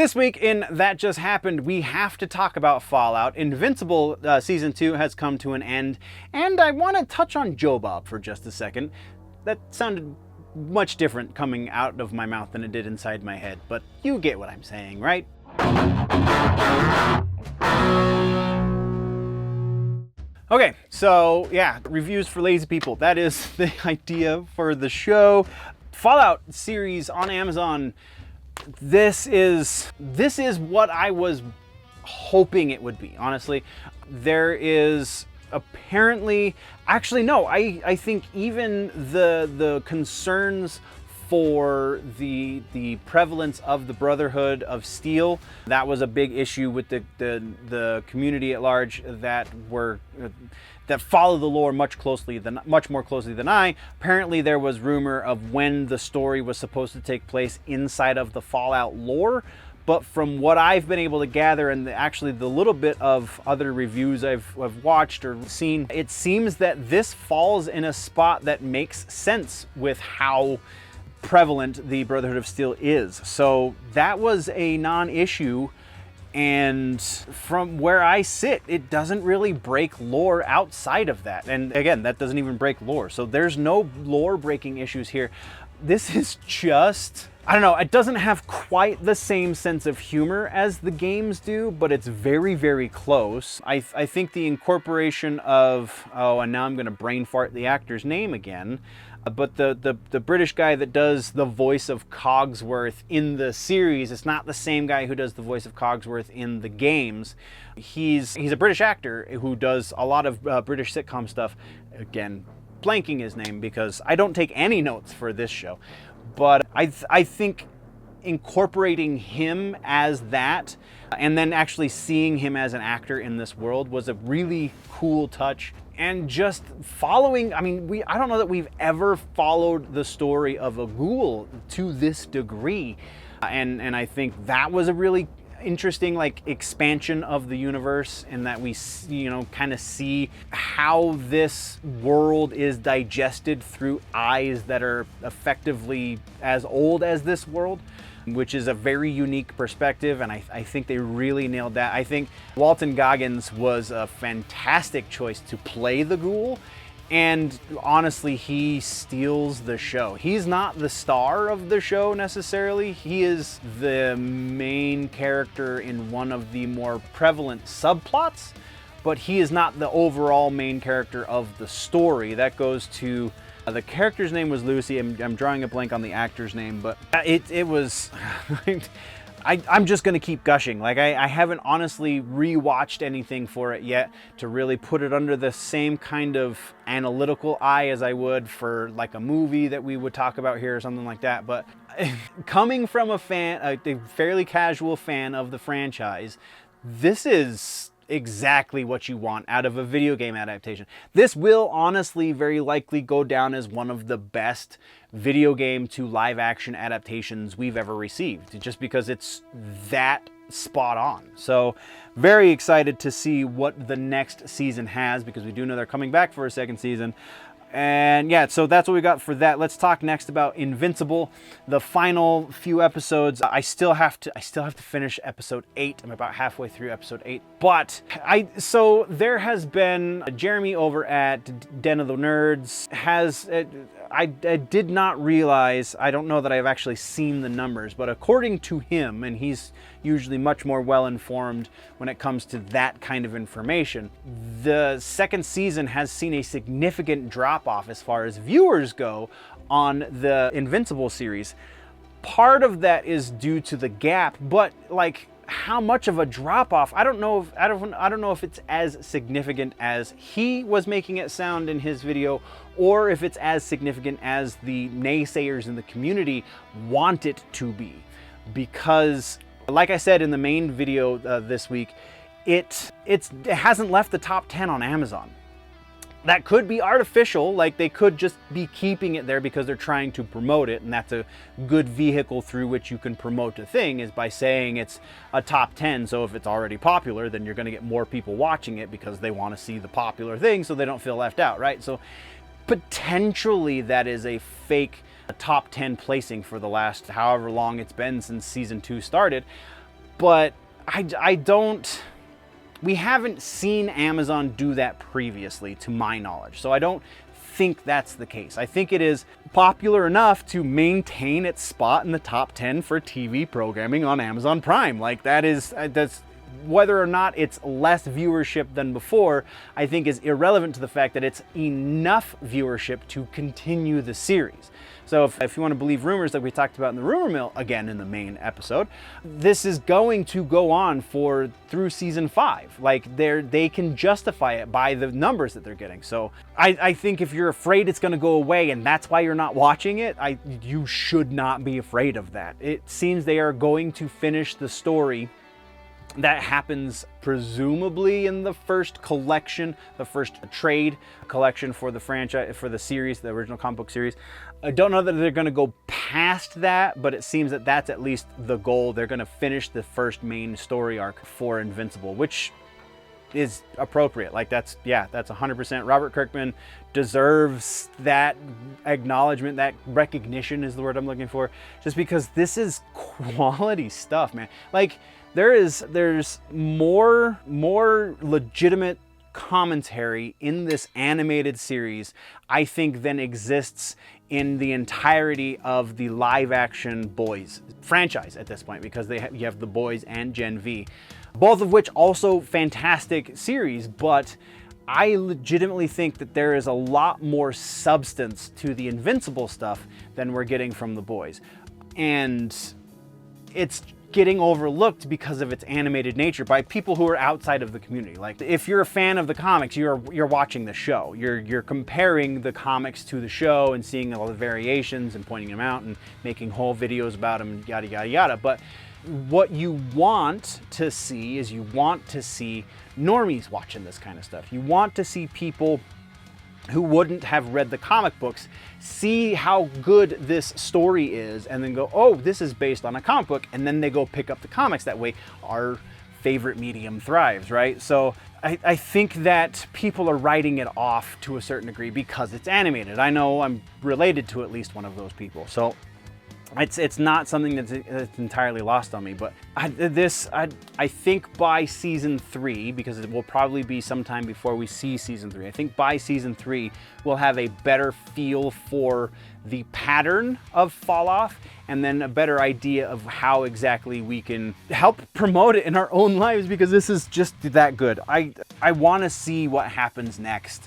This week in That Just Happened, we have to talk about Fallout. Invincible Season 2 has come to an end, and I want to touch on Joe Bob for just a second. That sounded much different coming out of my mouth than it did inside my head, but you get what I'm saying, right? Okay, so yeah, reviews for lazy people. That is the idea for the show. Fallout series on Amazon. This is what I was hoping it would be, honestly. There is apparently, actually no, I think even the concerns for the prevalence of the Brotherhood of Steel, that was a big issue with the community at large that follow the lore much more closely than I. Apparently there was rumor of when the story was supposed to take place inside of the Fallout lore, but from what I've been able to gather and actually the little bit of other reviews I've watched or seen, it seems that this falls in a spot that makes sense with how prevalent the Brotherhood of Steel is. So that was a non-issue, and from where I sit, it doesn't really break lore outside of that. And again, that doesn't even break lore. So there's no lore breaking issues here. This is just, I don't know, it doesn't have quite the same sense of humor as the games do, but it's very, very close. I think the incorporation of, and now I'm gonna brain fart the actor's name again, but the British guy that does the voice of Cogsworth in the series, it's not the same guy who does the voice of Cogsworth in the games. He's a British actor who does a lot of British sitcom stuff. Again, blanking his name because I don't take any notes for this show. But I think incorporating him as that and then actually seeing him as an actor in this world was a really cool touch. And just following, I mean, I don't know that we've ever followed the story of a ghoul to this degree. And I think that was a really interesting expansion of the universe, in that we kind of see how this world is digested through eyes that are effectively as old as this world, which is a very unique perspective, and I think they really nailed that. I think Walton Goggins was a fantastic choice to play the ghoul, and honestly, he steals the show. He's not the star of the show necessarily. He is the main character in one of the more prevalent subplots, but he is not the overall main character of the story. That goes to the character's name was Lucy. I'm drawing a blank on the actor's name, but it was. I'm just gonna keep gushing. I haven't honestly rewatched anything for it yet to really put it under the same kind of analytical eye as I would for a movie that we would talk about here or something like that. But coming from a fairly casual fan of the franchise, this is exactly what you want out of a video game adaptation. This will honestly very likely go down as one of the best video game to live action adaptations we've ever received, just because it's that spot on. So very excited to see what the next season has, because we do know they're coming back for a second season. And yeah, so that's what we got for that. Let's talk next about Invincible, the final few episodes. I still have to finish episode 8. I'm about halfway through episode 8. But so there has been Jeremy over at Den of the Nerds I did not realize, I don't know that I've actually seen the numbers, but according to him, and he's usually much more well-informed when it comes to that kind of information, the second season has seen a significant drop-off as far as viewers go on the Invincible series. Part of that is due to the gap, but how much of a drop-off, I don't know if it's as significant as he was making it sound in his video, or if it's as significant as the naysayers in the community want it to be. Because like I said in the main video this week, it hasn't left the top 10 on Amazon. That could be artificial, they could just be keeping it there because they're trying to promote it, and that's a good vehicle through which you can promote a thing, is by saying it's a top 10. So if it's already popular, then you're going to get more people watching it because they want to see the popular thing so they don't feel left out, right? So potentially that is a fake top 10 placing for the last however long it's been since season 2 started. but I don't, we haven't seen Amazon do that previously to my knowledge. So I don't think that's the case. I think it is popular enough to maintain its spot in the top 10 for TV programming on Amazon Prime. Like that's whether or not it's less viewership than before, I think is irrelevant to the fact that it's enough viewership to continue the series. So if you want to believe rumors that we talked about in the rumor mill, again in the main episode, this is going to go on through season 5. Like they can justify it by the numbers that they're getting. So I think if you're afraid it's going to go away and that's why you're not watching it, you should not be afraid of that. It seems they are going to finish the story that happens presumably in the first collection, the first trade collection for the franchise, for the series, the original comic book series. I don't know that they're going to go past that, but it seems that that's at least the goal. They're going to finish the first main story arc for Invincible, which is appropriate. Like that's 100%. Robert Kirkman deserves that acknowledgement, that recognition is the word I'm looking for, just because this is quality stuff, man. Like there's more legitimate commentary in this animated series, I think, than exists in the entirety of the live action Boys franchise at this point, because you have The Boys and Gen V, both of which also fantastic series, but I legitimately think that there is a lot more substance to the Invincible stuff than we're getting from The Boys. And it's getting overlooked because of its animated nature by people who are outside of the community. Like if you're a fan of the comics, you're watching the show. You're comparing the comics to the show and seeing all the variations and pointing them out and making whole videos about them and yada yada yada. But what you want to see is normies watching this kind of stuff. You want to see people who wouldn't have read the comic books see how good this story is and then go, oh, this is based on a comic book, and then they go pick up the comics. That way our favorite medium thrives, right? So I think that people are writing it off to a certain degree because it's animated. I know I'm related to at least one of those people, so it's not something that's entirely lost on me. But I think by season 3, because it will probably be sometime before we see season 3, I think by season 3 we'll have a better feel for the pattern of fall off, and then a better idea of how exactly we can help promote it in our own lives, because this is just that good. I want to see what happens next.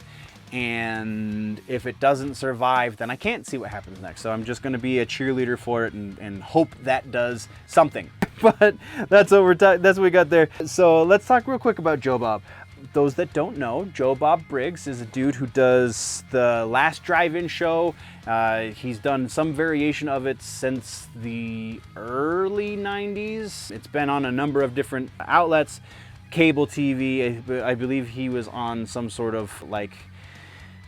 And if it doesn't survive, then I can't see what happens next. So I'm just going to be a cheerleader for it and hope that does something. But that's what we got there. So let's talk real quick about Joe Bob. Those that don't know, Joe Bob Briggs is a dude who does the Last Drive-In show. He's done some variation of it since the early 90s. It's been on a number of different outlets, cable TV. I believe he was on some sort of like,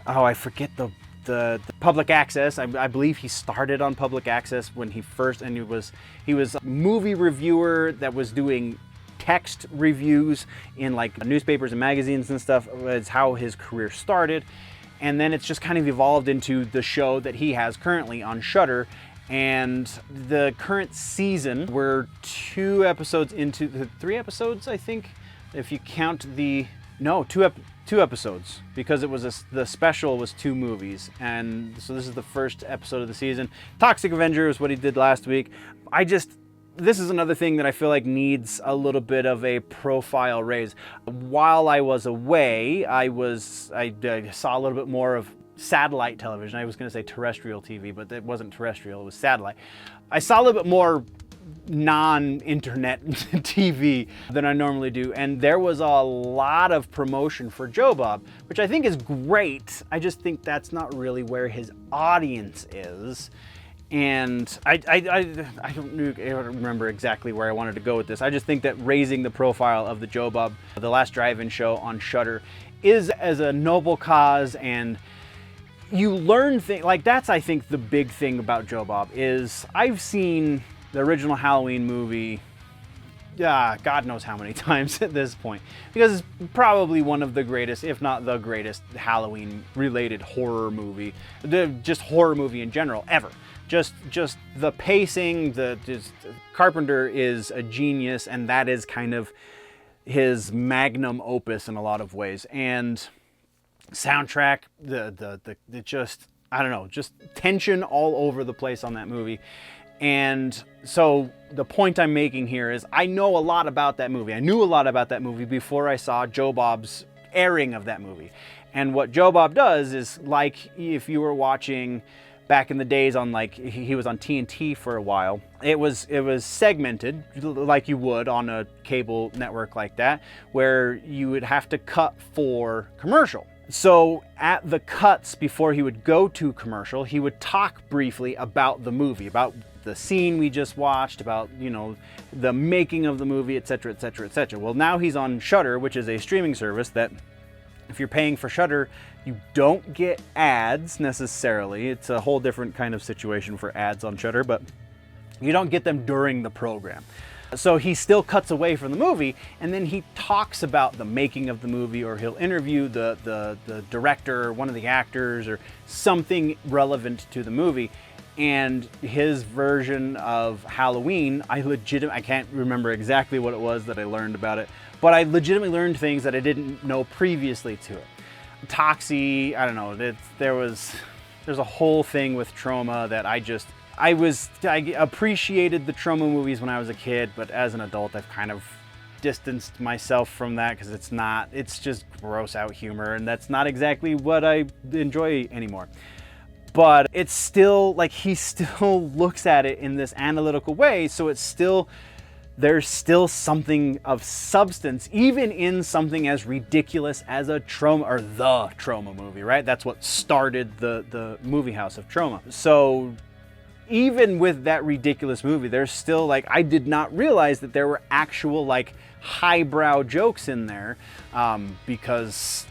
I forget the public access. I believe he started on public access when he first, and he was a movie reviewer that was doing text reviews in like newspapers and magazines and stuff. Is how his career started, and then it's just kind of evolved into the show that he has currently on Shudder. And the current season, we're 2 episodes into the 3 episodes, I think, if you count two episodes, because it was the special was 2 movies, and so this is the first episode of the season. Toxic Avenger is what he did last week. This is another thing that I feel like needs a little bit of a profile raise. While I was away, I saw a little bit more of satellite television. I was going to say terrestrial TV, but it wasn't terrestrial, it was satellite. I saw a little bit more non-internet TV than I normally do, and there was a lot of promotion for Joe Bob, which I think is great. I just think that's not really where his audience is, and I don't remember exactly where I wanted to go with this. I just think that raising the profile of the Joe Bob, the Last Drive-In show on Shudder, is as a noble cause, and you learn things like that's, I think, the big thing about Joe Bob is I've seen the original Halloween movie God knows how many times at this point, because it's probably one of the greatest, if not the greatest, Halloween-related horror movie, just horror movie in general, ever. Just the pacing, Carpenter is a genius, and that is kind of his magnum opus in a lot of ways. And soundtrack, just, I don't know, just tension all over the place on that movie. And so the point I'm making here is I know a lot about that movie. I knew a lot about that movie before I saw Joe Bob's airing of that movie. And what Joe Bob does is, like if you were watching back in the days on, like, he was on TNT for a while, it was segmented like you would on a cable network like that, where you would have to cut for commercial. So at the cuts before he would go to commercial, he would talk briefly about the movie, about the scene we just watched, about, you know, the making of the movie, etc., etc., etc. Well, now he's on Shudder, which is a streaming service that, if you're paying for Shudder, you don't get ads necessarily. It's a whole different kind of situation for ads on Shudder, but you don't get them during the program. So he still cuts away from the movie, and then he talks about the making of the movie, or he'll interview the director or one of the actors or something relevant to the movie. And his version of Halloween, I can't remember exactly what it was that I learned about it, but I legitimately learned things that I didn't know previously to it. Toxie, I don't know, there's a whole thing with trauma that I appreciated the trauma movies when I was a kid, but as an adult I've kind of distanced myself from that, because it's just gross out humor, and that's not exactly what I enjoy anymore. But it's still, like, he still looks at it in this analytical way, so there's still something of substance, even in something as ridiculous as a trauma, or the trauma movie, right? That's what started the movie house of trauma. So even with that ridiculous movie, there's still, like, I did not realize that there were actual, like, highbrow jokes in there, because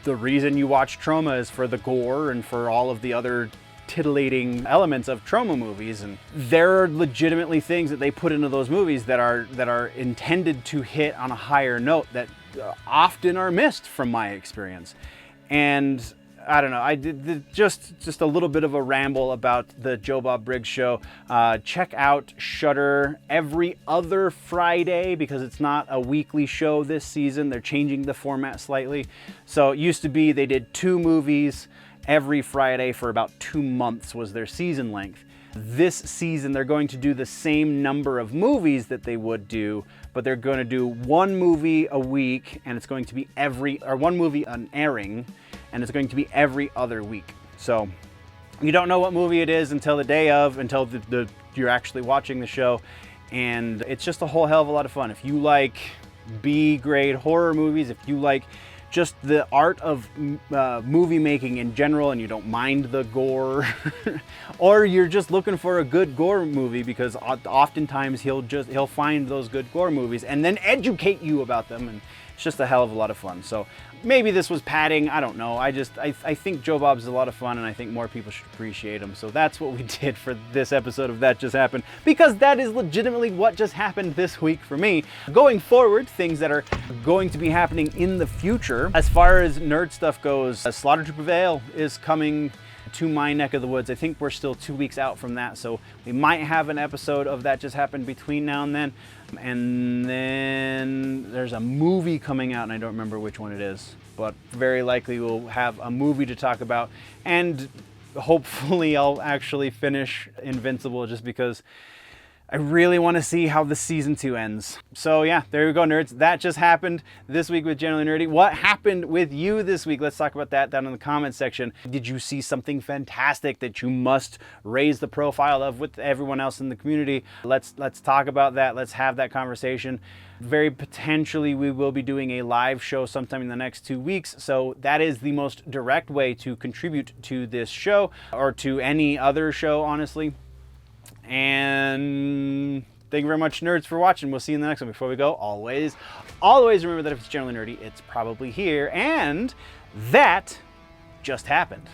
the reason you watch trauma is for the gore and for all of the other titillating elements of trauma movies, and there are legitimately things that they put into those movies that are intended to hit on a higher note that often are missed from my experience. And I don't know, I did just a little bit of a ramble about the Joe Bob Briggs show. Check out Shudder every other Friday, because it's not a weekly show this season. They're changing the format slightly. So it used to be they did 2 movies every Friday for about 2 months was their season length. This season they're going to do the same number of movies that they would do, but they're going to do 1 movie a week, and it's going to be 1 movie an airing, and it's going to be every other week. So you don't know what movie it is until the day of, until you're actually watching the show, and it's just a whole hell of a lot of fun. If you like B-grade horror movies, if you like just the art of movie making in general, and you don't mind the gore, or you're just looking for a good gore movie, because oftentimes he'll find those good gore movies and then educate you about them, and it's just a hell of a lot of fun. So maybe this was padding, I don't know. I think Joe Bob's a lot of fun, and I think more people should appreciate him. So that's what we did for this episode of That Just Happened, because that is legitimately what just happened this week for me. Going forward, things that are going to be happening in the future, as far as nerd stuff goes, Slaughter to Prevail is coming to my neck of the woods. I think we're still 2 weeks out from that, so we might have an episode of That Just Happened between now and then. And then there's a movie coming out, and I don't remember which one it is, but very likely we'll have a movie to talk about, and hopefully I'll actually finish Invincible, just because I really want to see how the season 2 ends. So yeah, there we go, nerds. That just happened this week with Generally Nerdy. What happened with you this week? Let's talk about that down in the comments section. Did you see something fantastic that you must raise the profile of with everyone else in the community? Let's talk about that. Let's have that conversation. Very potentially we will be doing a live show sometime in the next 2 weeks. So that is the most direct way to contribute to this show, or to any other show, honestly. And thank you very much, nerds, for watching. We'll see you in the next one. Before we go, always remember that if it's generally nerdy, it's probably here. And that just happened.